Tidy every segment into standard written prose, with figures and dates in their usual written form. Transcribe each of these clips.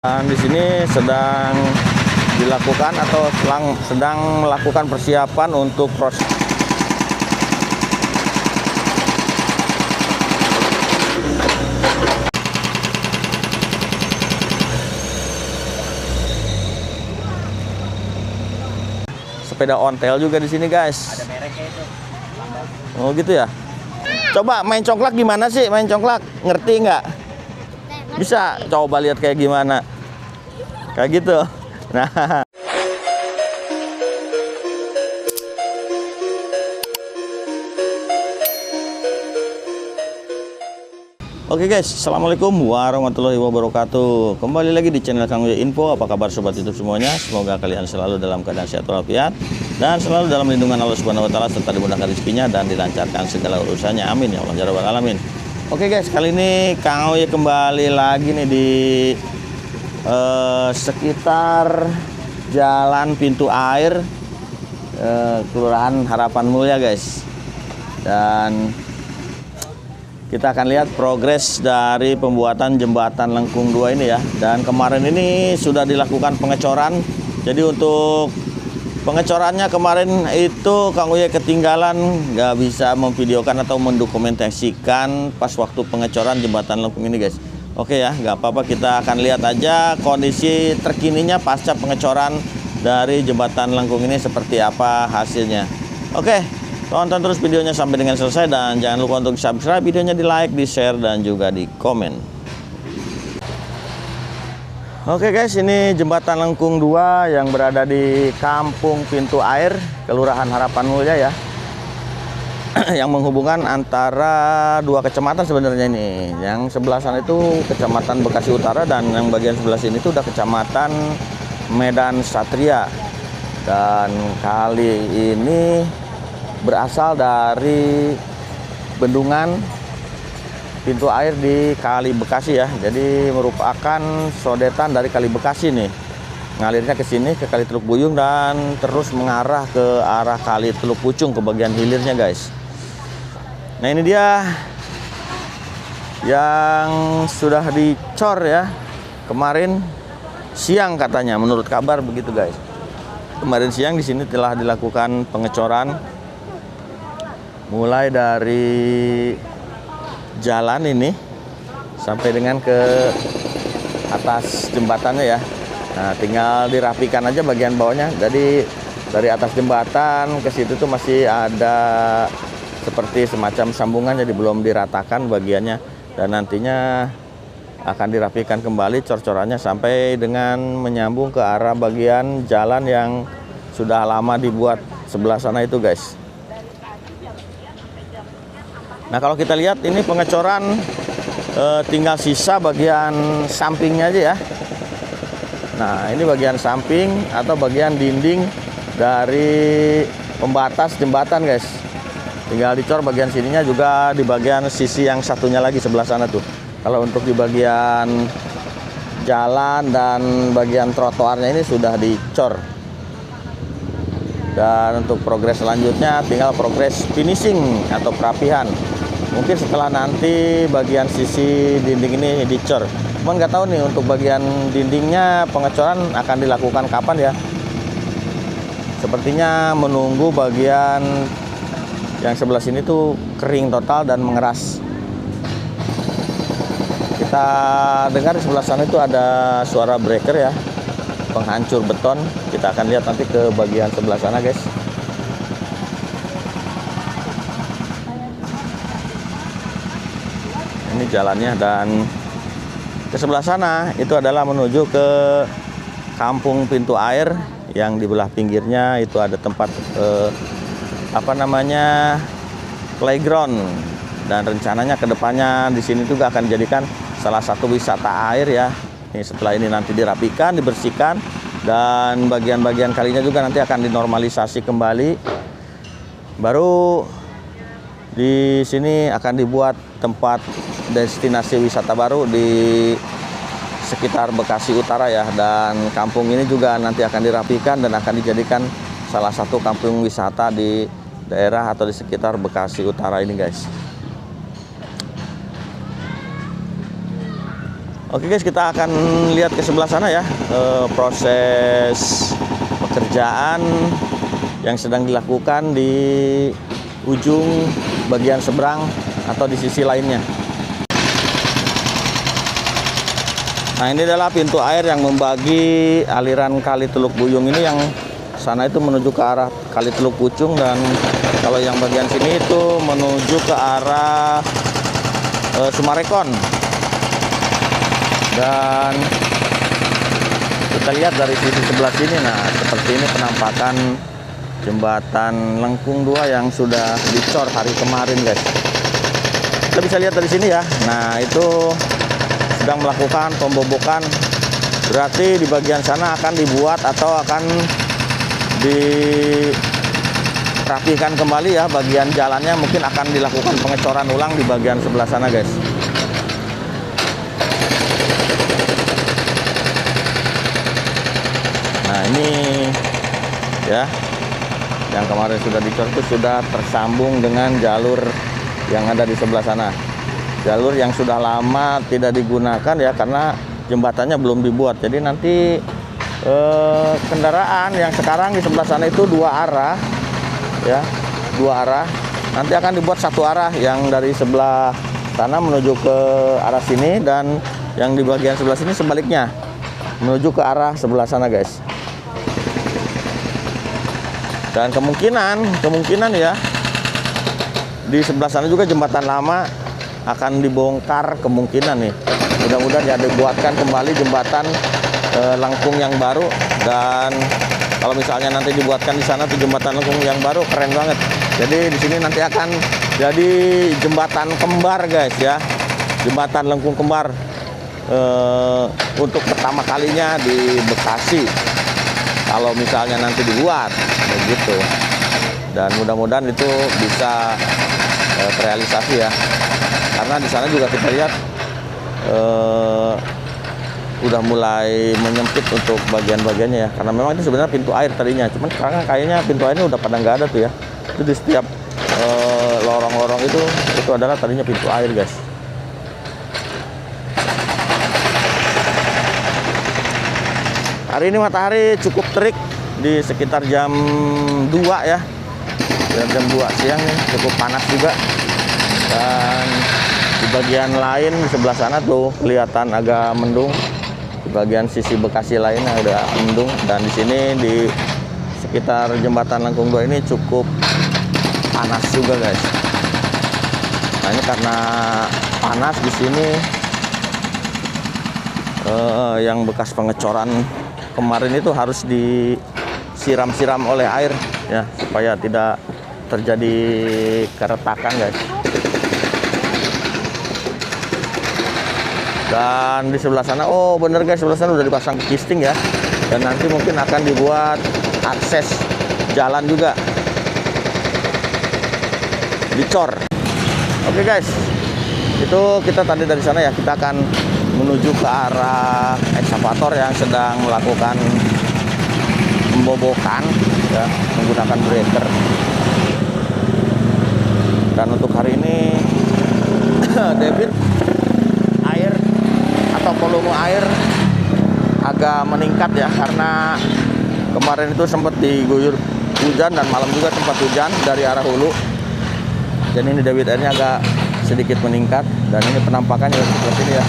Dan di sini sedang dilakukan atau sedang melakukan persiapan untuk proses sepeda ontel juga di sini, guys. Ada mereknya itu. Oh gitu ya. Coba main congklak gimana sih? Main congklak ngerti nggak? Bisa coba lihat kayak gimana. Kayak gitu. Nah. Oke guys, assalamualaikum warahmatullahi wabarakatuh. Kembali lagi di channel Kang Uya Info. Apa kabar sobat YouTube semuanya? Semoga kalian selalu dalam keadaan sehat walafiat dan selalu dalam lindungan Allah Subhanahu Wa Taala, serta dimudahkan rezekinya dan dilancarkan segala urusannya. Amin ya Allah ya Rabbal Alamin. Oke guys, kali ini Kang Uya kembali lagi nih di sekitar Jalan Pintu Air, Kelurahan Harapan Mulia guys. Dan kita akan lihat progres dari pembuatan jembatan Lengkung 2 ini ya. Dan kemarin ini sudah dilakukan pengecoran. Jadi untuk pengecorannya kemarin itu Kang Uya ketinggalan, nggak bisa memvideokan atau mendokumentasikan pas waktu pengecoran jembatan Lengkung ini guys. Oke ya, nggak apa-apa, kita akan lihat aja kondisi terkininya pasca pengecoran dari jembatan Lengkung ini seperti apa hasilnya. Oke, tonton terus videonya sampai dengan selesai dan jangan lupa untuk subscribe videonya, di like, di share dan juga di komen. Oke guys, ini jembatan Lengkung 2 yang berada di Kampung Pintu Air, Kelurahan Harapan Mulia ya. Yang menghubungkan antara dua kecamatan sebenarnya ini. Yang sebelah sana itu Kecamatan Bekasi Utara dan yang bagian sebelah sini itu udah Kecamatan Medan Satria. Dan kali ini berasal dari bendungan pintu air di Kali Bekasi ya. Jadi merupakan sodetan dari Kali Bekasi nih. Ngalirnya ke sini ke Kali Teluk Buyung dan terus mengarah ke arah Kali Teluk Pucung ke bagian hilirnya guys. Nah ini dia yang sudah dicor ya. Kemarin siang katanya, menurut kabar begitu guys. Kemarin siang di sini telah dilakukan pengecoran mulai dari jalan ini sampai dengan ke atas jembatannya ya. Nah, tinggal dirapikan aja bagian bawahnya. Jadi dari atas jembatan ke situ tuh masih ada seperti semacam sambungan, jadi belum diratakan bagiannya, dan nantinya akan dirapikan kembali cor-corannya sampai dengan menyambung ke arah bagian jalan yang sudah lama dibuat sebelah sana itu guys. Nah kalau kita lihat ini pengecoran tinggal sisa bagian sampingnya aja ya. Nah ini bagian samping atau bagian dinding dari pembatas jembatan guys. Tinggal dicor bagian sininya, juga di bagian sisi yang satunya lagi sebelah sana tuh. Kalau untuk di bagian jalan dan bagian trotoarnya ini sudah dicor. Dan untuk progres selanjutnya tinggal progres finishing atau perapihan. Mungkin setelah nanti bagian sisi dinding ini dicor. Cuman nggak tahu nih untuk bagian dindingnya pengecoran akan dilakukan kapan ya. Sepertinya menunggu bagian yang sebelah sini tuh kering total dan mengeras. Kita dengar di sebelah sana itu ada suara breaker ya, penghancur beton. Kita akan lihat nanti ke bagian sebelah sana guys. Ini jalannya, dan ke sebelah sana itu adalah menuju ke Kampung Pintu Air yang di belah pinggirnya itu ada tempat playground, dan rencananya kedepannya di sini juga akan dijadikan salah satu wisata air ya. Ini setelah ini nanti dirapikan, dibersihkan, dan bagian-bagian kalinya juga nanti akan dinormalisasi kembali. Baru di sini akan dibuat tempat destinasi wisata baru di sekitar Bekasi Utara ya. Dan kampung ini juga nanti akan dirapikan dan akan dijadikan salah satu kampung wisata di daerah atau di sekitar Bekasi Utara ini guys. Oke guys, kita akan lihat ke sebelah sana ya, proses pekerjaan yang sedang dilakukan di ujung bagian seberang atau di sisi lainnya. Nah, ini adalah pintu air yang membagi aliran Kali Teluk Buyung ini, yang sana itu menuju ke arah Kali Teluk Pucung, dan kalau yang bagian sini itu menuju ke arah Sumarekon. Dan kita lihat dari sisi sebelah sini, nah seperti ini penampakan jembatan Lengkung 2 yang sudah dicor hari kemarin guys. Kita bisa lihat dari sini ya. Nah, itu sedang melakukan pembobokan. Berarti di bagian sana akan dibuat atau akan dirapihkan kembali ya bagian jalannya, mungkin akan dilakukan pengecoran ulang di bagian sebelah sana guys. Nah, ini ya, yang kemarin sudah dicor itu sudah tersambung dengan jalur yang ada di sebelah sana. Jalur yang sudah lama tidak digunakan ya, karena jembatannya belum dibuat. Jadi nanti kendaraan yang sekarang di sebelah sana itu 2 arah ya, 2 arah. Nanti akan dibuat 1 arah yang dari sebelah sana menuju ke arah sini, dan yang di bagian sebelah sini sebaliknya menuju ke arah sebelah sana guys. Dan kemungkinan ya, di sebelah sana juga jembatan lama akan dibongkar kemungkinan nih. Mudah-mudahan ya dibuatkan kembali jembatan Lengkung yang baru. Dan kalau misalnya nanti dibuatkan di sana tuh jembatan Lengkung yang baru, keren banget. Jadi di sini nanti akan jadi jembatan kembar guys ya, jembatan Lengkung kembar untuk pertama kalinya di Bekasi. Kalau misalnya nanti dibuat begitu, dan mudah-mudahan itu bisa terrealisasi ya, karena di sana juga kita lihat udah mulai menyempit untuk bagian-bagiannya ya, karena memang itu sebenarnya pintu air tadinya, cuman sekarang kayaknya pintu airnya udah pada nggak ada tuh ya. Itu di setiap lorong-lorong itu adalah tadinya pintu air guys. Hari ini matahari cukup terik di sekitar jam 2 ya. Jam 2 siang nih, cukup panas juga. Dan di bagian lain di sebelah sana tuh kelihatan agak mendung. Di bagian sisi Bekasi lainnya udah mendung, dan di sini di sekitar jembatan Lengkung 2 ini cukup panas juga guys. Nah, ini karena panas di sini yang bekas pengecoran kemarin itu harus disiram-siram oleh air ya, supaya tidak terjadi keretakan guys. Dan di sebelah sana, oh bener guys, sebelah sana udah dipasang kisting ya, dan nanti mungkin akan dibuat akses jalan juga, dicor. Oke guys, itu kita tadi dari sana ya, kita akan menuju ke arah ekskavator yang sedang melakukan pembobokan ya, menggunakan breaker. Dan untuk hari ini debit air atau volume air agak meningkat ya, karena kemarin itu sempat diguyur hujan dan malam juga sempat hujan dari arah hulu. Jadi ini debit airnya agak sedikit meningkat, dan ini penampakannya seperti ini ya.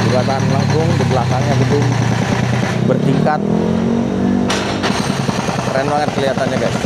Jembatan Lengkung, di belakangnya gedung bertingkat, keren banget kelihatannya guys.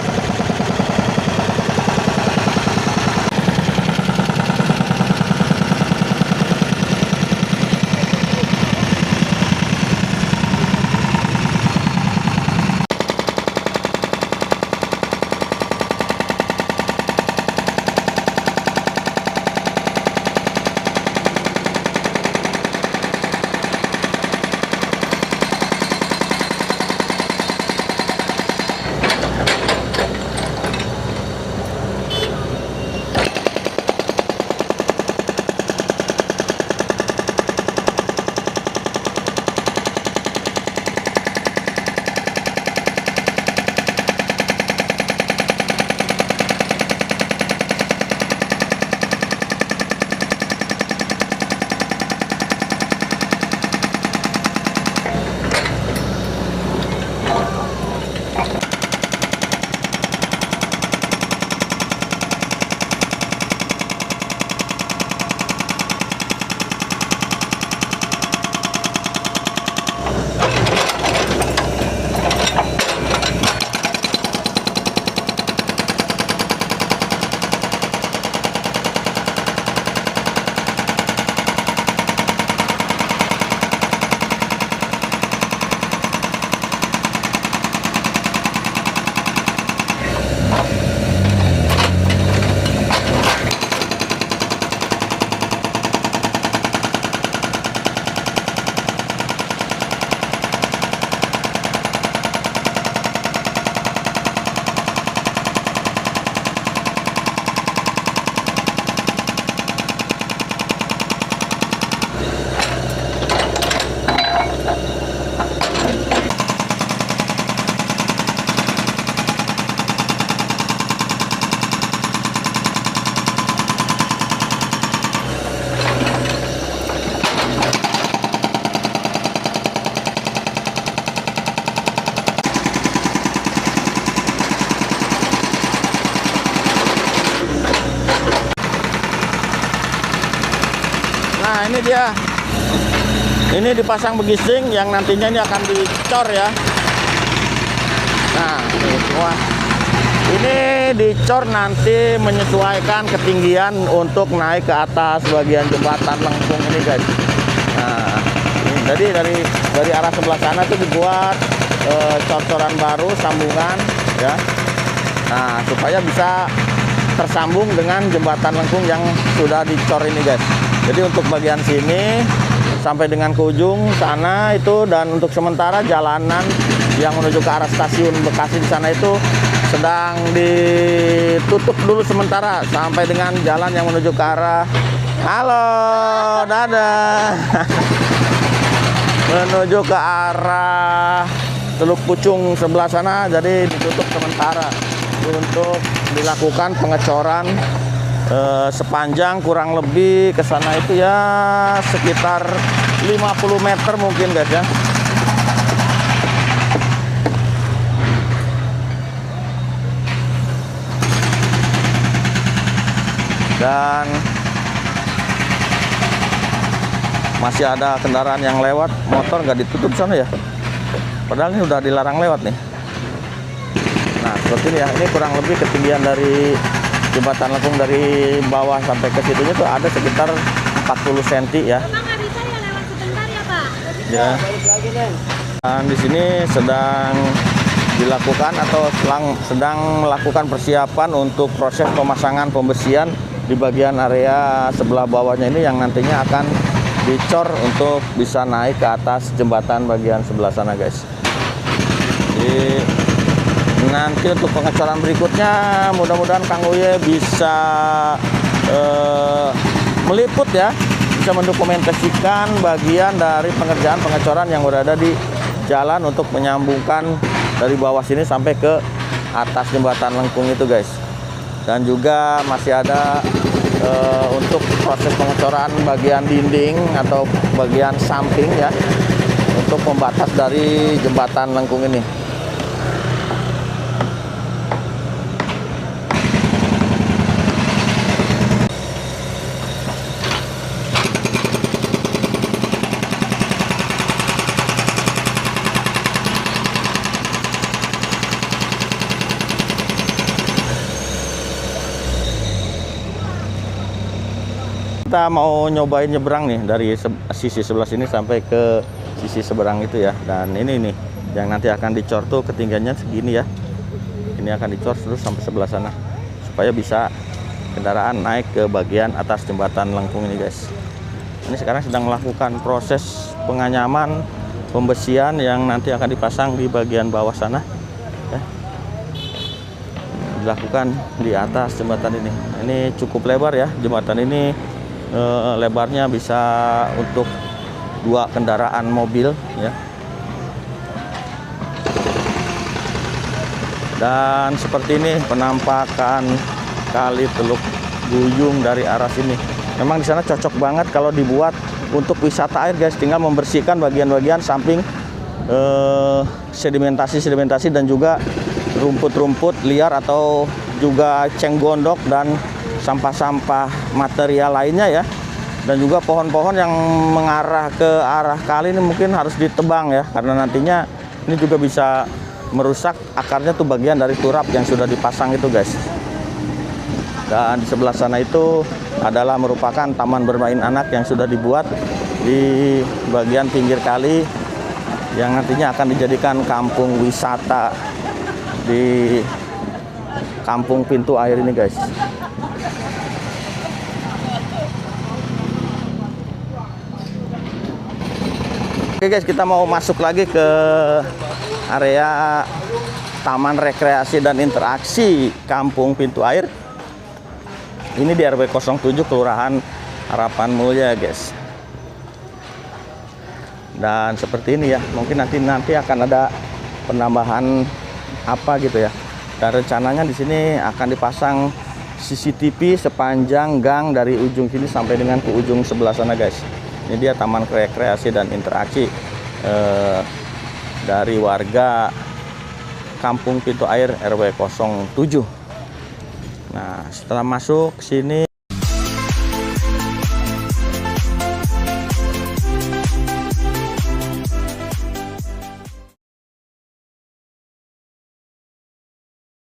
ya. Ini dipasang begising yang nantinya ini akan dicor ya. Nah, ini semua. Ini dicor nanti menyesuaikan ketinggian untuk naik ke atas bagian jembatan lengkung ini guys. Nah, ini, jadi dari arah sebelah sana tuh dibuat cor-coran baru sambungan ya. Nah, supaya bisa tersambung dengan jembatan lengkung yang sudah dicor ini guys. Jadi untuk bagian sini sampai dengan ke ujung sana itu, dan untuk sementara jalanan yang menuju ke arah stasiun Bekasi di sana itu sedang ditutup dulu sementara sampai dengan jalan yang menuju ke arah dadah menuju ke arah Teluk Pucung sebelah sana, jadi ditutup sementara untuk dilakukan pengecoran sepanjang kurang lebih ke sana itu ya sekitar 50 meter mungkin guys ya. Dan masih ada kendaraan yang lewat, motor nggak ditutup sana ya. Padahal ini udah dilarang lewat nih. Nah seperti ini ya, ini kurang lebih ketinggian dari jembatan lengkung dari bawah sampai ke situnya tuh ada sekitar 40 cm ya. Emang nggak bisa ya lewat sebentar ya Pak? Ya. Dan di sini sedang dilakukan atau sedang melakukan persiapan untuk proses pemasangan pembesian di bagian area sebelah bawahnya ini yang nantinya akan dicor untuk bisa naik ke atas jembatan bagian sebelah sana guys. Jadi nanti untuk pengecoran berikutnya mudah-mudahan Kang Uye bisa meliput ya, bisa mendokumentasikan bagian dari pengerjaan pengecoran yang berada di jalan untuk menyambungkan dari bawah sini sampai ke atas jembatan lengkung itu guys. Dan juga masih ada untuk proses pengecoran bagian dinding atau bagian samping ya, untuk pembatas dari jembatan lengkung ini. Kita mau nyobain nyebrang nih dari sisi sebelah sini sampai ke sisi seberang itu ya. Dan ini nih yang nanti akan dicor tuh ketinggiannya segini ya. Ini akan dicor terus sampai sebelah sana supaya bisa kendaraan naik ke bagian atas jembatan lengkung ini guys. Ini sekarang sedang melakukan proses penganyaman pembesian yang nanti akan dipasang di bagian bawah sana ya. Dilakukan di atas jembatan ini. Ini cukup lebar ya jembatan ini. Lebarnya bisa untuk 2 kendaraan mobil ya. Dan seperti ini penampakan kali Teluk Buyung dari arah sini. Memang di sana cocok banget kalau dibuat untuk wisata air guys, tinggal membersihkan bagian-bagian samping sedimentasi dan juga rumput-rumput liar atau juga cenggondok dan sampah-sampah material lainnya ya. Dan juga pohon-pohon yang mengarah ke arah kali ini mungkin harus ditebang ya, karena nantinya ini juga bisa merusak akarnya tuh bagian dari turap yang sudah dipasang itu guys. Dan di sebelah sana itu adalah merupakan taman bermain anak yang sudah dibuat di bagian pinggir kali yang nantinya akan dijadikan kampung wisata di kampung pintu air ini guys. Oke guys, kita mau masuk lagi ke area Taman Rekreasi dan Interaksi Kampung Pintu Air. Ini di RW 07 Kelurahan Harapan Mulia guys. Dan seperti ini ya, mungkin nanti akan ada penambahan apa gitu ya. Dan rencananya di sini akan dipasang CCTV sepanjang gang dari ujung sini sampai dengan ke ujung sebelah sana guys. Ini dia Taman Rekreasi dan Interaksi dari warga Kampung Pintu Air RW 07. Nah, setelah masuk sini